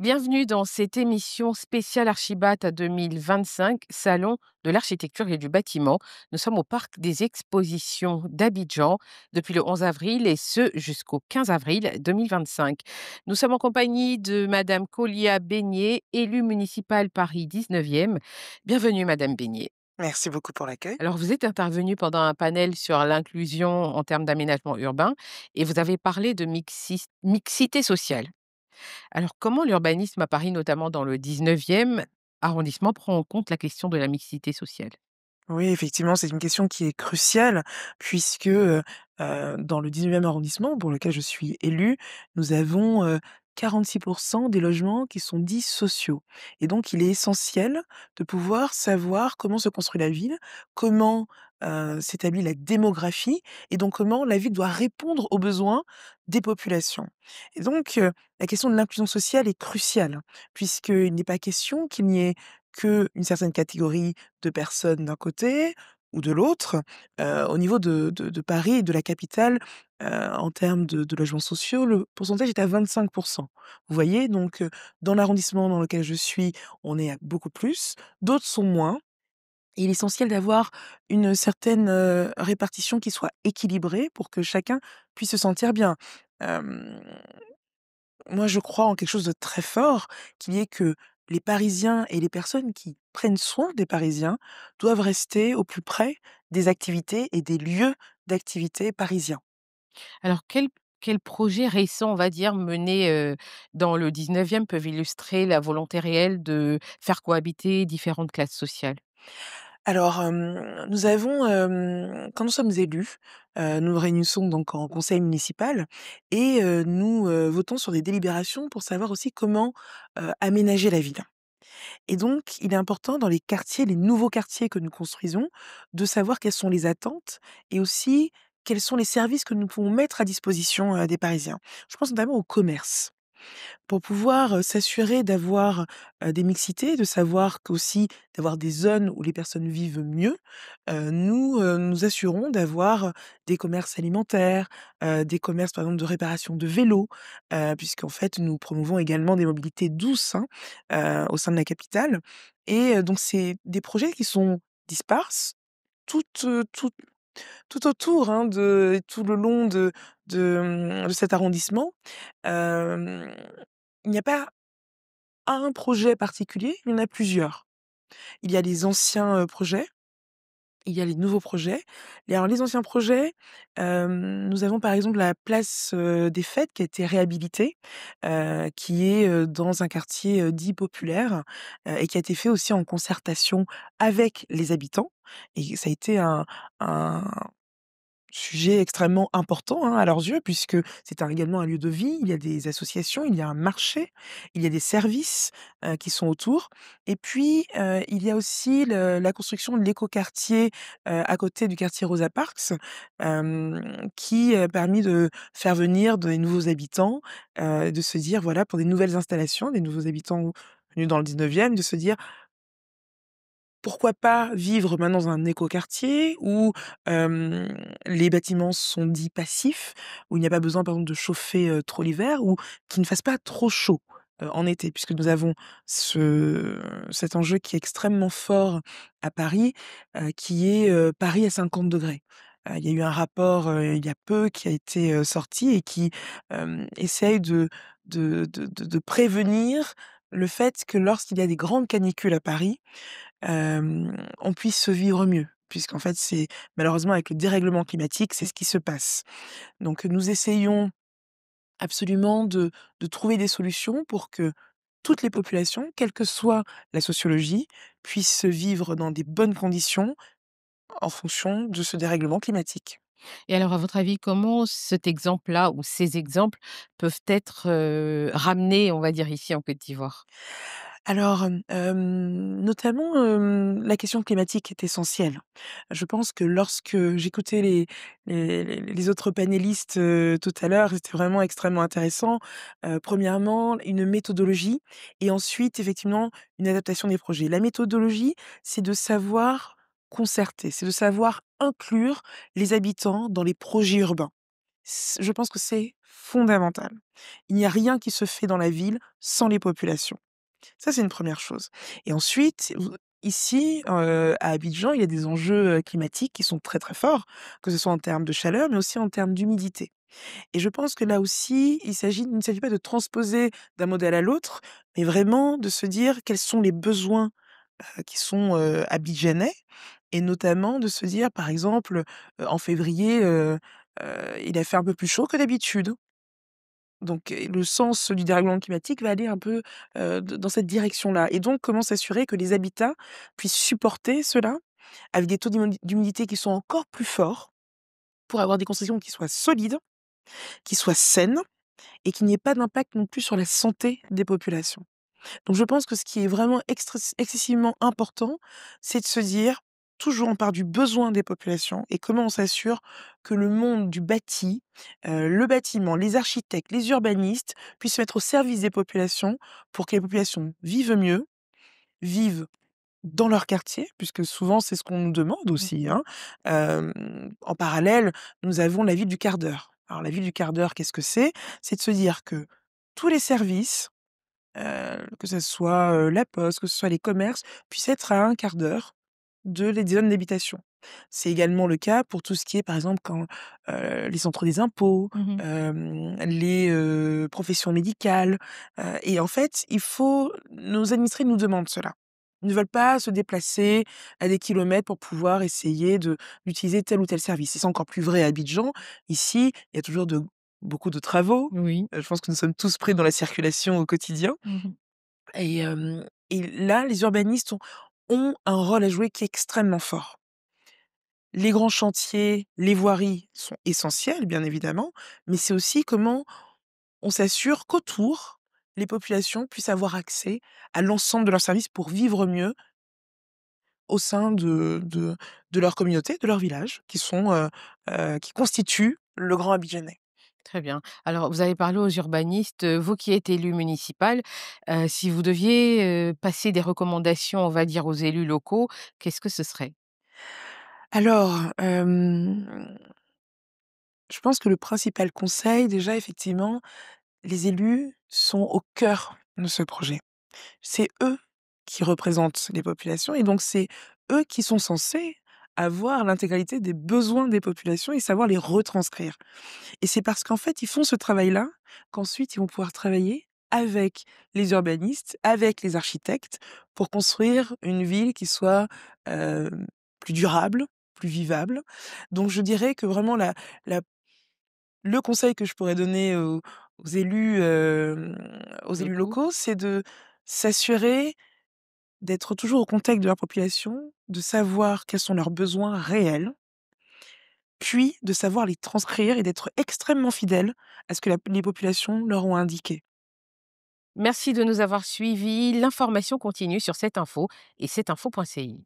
Bienvenue dans cette émission spéciale Archibat 2025, Salon de l'architecture et du bâtiment. Nous sommes au Parc des expositions d'Abidjan depuis le 11 avril et ce jusqu'au 15 avril 2025. Nous sommes en compagnie de Madame Colia Beignet, élue municipale Paris 19e. Bienvenue Madame Beignet. Merci beaucoup pour l'accueil. Alors vous êtes intervenue pendant un panel sur l'inclusion en termes d'aménagement urbain et vous avez parlé de mixité sociale. Alors, comment l'urbanisme à Paris, notamment dans le 19e arrondissement, prend en compte la question de la mixité sociale? Oui, effectivement, c'est une question qui est cruciale puisque, dans le 19e arrondissement pour lequel je suis élue, nous avons, 46 des logements qui sont dits sociaux et donc il est essentiel de pouvoir savoir comment se construit la ville, comment, s'établit la démographie et donc comment la ville doit répondre aux besoins des populations et donc, la question de l'inclusion sociale est cruciale puisqu'il n'est pas question qu'il n'y ait qu'une certaine catégorie de personnes d'un côté ou de l'autre, au niveau de Paris et de la capitale, en termes de logements sociaux, le pourcentage est à 25. Vous voyez? Donc, dans l'arrondissement dans lequel je suis, on est à beaucoup plus, d'autres sont moins. Il est essentiel d'avoir une certaine, répartition qui soit équilibrée pour que chacun puisse se sentir bien. Hem Moi, je crois en quelque chose de très fort, qui est que les Parisiens et les personnes qui prennent soin des Parisiens doivent rester au plus près des activités et des lieux d'activité parisiens. Alors, quels projets récents, on va dire, menés, dans le 19e peuvent illustrer la volonté réelle de faire cohabiter différentes classes sociales? Alors, nous avons, quand nous sommes élus, nous nous réunissons donc en conseil municipal et nous, votons sur des délibérations pour savoir aussi comment, aménager la ville. Et donc, il est important dans les quartiers, les nouveaux quartiers que nous construisons, de savoir quelles sont les attentes et aussi quels sont les services que nous pouvons mettre à disposition, des Parisiens. Je pense notamment au commerce. Pour pouvoir, s'assurer d'avoir, des mixités, de savoir qu'aussi d'avoir des zones où les personnes vivent mieux, nous, nous assurons d'avoir, des commerces alimentaires, des commerces par exemple de réparation de vélos, puisqu'en fait nous promouvons également des mobilités douces, hein, au sein de la capitale et donc c'est des projets qui sont disparses, tout, tout autour, hein, de tout le long de cet arrondissement. Hem, il n'y a pas un projet particulier, il y en a plusieurs. Il y a les anciens, projets, il y a les nouveaux projets. Et alors les anciens projets, nous avons par exemple la place, des Fêtes qui a été réhabilitée, qui est, dans un quartier, dit populaire, et qui a été fait aussi en concertation avec les habitants et ça a été un sujet extrêmement important, hein, à leurs yeux puisque c'est également un lieu de vie. Il y a des associations, il y a un marché, il y a des services, qui sont autour et puis, il y a aussi la construction de l'écoquartier, à côté du quartier Rosa Parks, qui a permis de faire venir des nouveaux habitants, de se dire voilà pour des nouvelles installations, des nouveaux habitants venus dans le 19e, de se dire: pourquoi pas vivre maintenant dans un écoquartier où, les bâtiments sont dits passifs, où il n'y a pas besoin par exemple de chauffer, trop l'hiver ou qu'il ne fasse pas trop chaud, en été? Puisque nous avons cet enjeu qui est extrêmement fort à Paris, qui est, Paris à 50°. Il y a eu un rapport, il y a peu qui a été, sorti et qui, essaye de prévenir le fait que lorsqu'il y a des grandes canicules à Paris, on puisse se vivre mieux. Puisqu'en fait, c'est malheureusement avec le dérèglement climatique, c'est ce qui se passe. Donc nous essayons absolument de trouver des solutions pour que toutes les populations, quelle que soit la sociologie, puissent vivre dans des bonnes conditions en fonction de ce dérèglement climatique. Et alors, à votre avis, comment cet exemple-là ou ces exemples peuvent être, ramenés, on va dire, ici en Côte d'Ivoire? Alors, notamment, la question climatique est essentielle. Je pense que lorsque j'écoutais les autres panélistes, tout à l'heure, c'était vraiment extrêmement intéressant. 1°, une méthodologie et ensuite effectivement une adaptation des projets. La méthodologie, c'est de savoir concerter, c'est de savoir inclure les habitants dans les projets urbains. je pense que c'est fondamental. Il n'y a rien qui se fait dans la ville sans les populations. Ça, c'est une première chose et ensuite, ici, à Abidjan, il y a des enjeux, climatiques qui sont très, très forts, que ce soit en termes de chaleur, mais aussi en termes d'humidité et je pense que là aussi, il ne s'agit pas de transposer d'un modèle à l'autre, mais vraiment de se dire quels sont les besoins, qui sont, abidjanais et notamment de se dire, par exemple, en février, il a fait un peu plus chaud que d'habitude. Donc le sens du dérèglement climatique va aller un peu, d dans cette direction-là et donc comment s'assurer que les habitats puissent supporter cela, avec des taux d'humidité qui sont encore plus forts, pour avoir des constructions qui soient solides, qui soient saines et qu'il n'y ait pas d'impact non plus sur la santé des populations. Donc je pense que ce qui est vraiment excessivement important, c'est de se dire, toujours on part du besoin des populations et comment on s'assure que le monde du bâti, le bâtiment, les architectes, les urbanistes puissent se mettre au service des populations pour que les populations vivent mieux, vivent dans leur quartier, puisque souvent c'est ce qu'on nous demande aussi, Mmh. hein. En parallèle, nous avons la ville du quart d'heure. Alors la ville du quart d'heure, qu'est-ce que c'est? C'est de se dire que tous les services, que ça soit, la poste, que ce soit les commerces, puissent être à un quart d'heure des zones d'habitation. C'est également le cas pour tout ce qui est, par exemple, quand, les centres des impôts, Mmh. les, professions médicales, et en fait, nos administrés nous demandent cela. Ils ne veulent pas se déplacer à des kilomètres pour pouvoir essayer d'utiliser tel ou tel service et c'est encore plus vrai à Abidjan. Ici, il y a toujours beaucoup de travaux, Oui. je pense que nous sommes tous pris dans la circulation au quotidien Mmh. et là, les urbanistes ont un rôle à jouer qui est extrêmement fort. Les grands chantiers, les voiries sont essentielles, bien évidemment, mais c'est aussi comment on s'assure qu'autour, les populations puissent avoir accès à l'ensemble de leurs services pour vivre mieux au sein de leur communauté, de leur village, qui constituent le Grand Abidjanais. Très bien. Alors vous avez parlé aux urbanistes, vous qui êtes élu municipal, si vous deviez, passer des recommandations, on va dire, aux élus locaux, qu'est-ce que ce serait? Alors, je pense que le principal conseil, déjà, effectivement, les élus sont au cœur de ce projet. C'est eux qui représentent les populations et donc c'est eux qui sont censés avoir l'intégralité des besoins des populations et savoir les retranscrire. Et c'est parce qu'en fait, ils font ce travail-là qu'ensuite ils vont pouvoir travailler avec les urbanistes, avec les architectes pour construire une ville qui soit, plus durable, plus vivable. Donc je dirais que vraiment la le conseil que je pourrais donner aux élus, aux élus Locaux? locaux, c'est de s'assurer d'être toujours au contact de leur population, de savoir quels sont leurs besoins réels, puis de savoir les transcrire et d'être extrêmement fidèles à ce que les populations leur ont indiqué. Merci de nous avoir suivis. L'information continue sur cette info et cetteinfo.ci.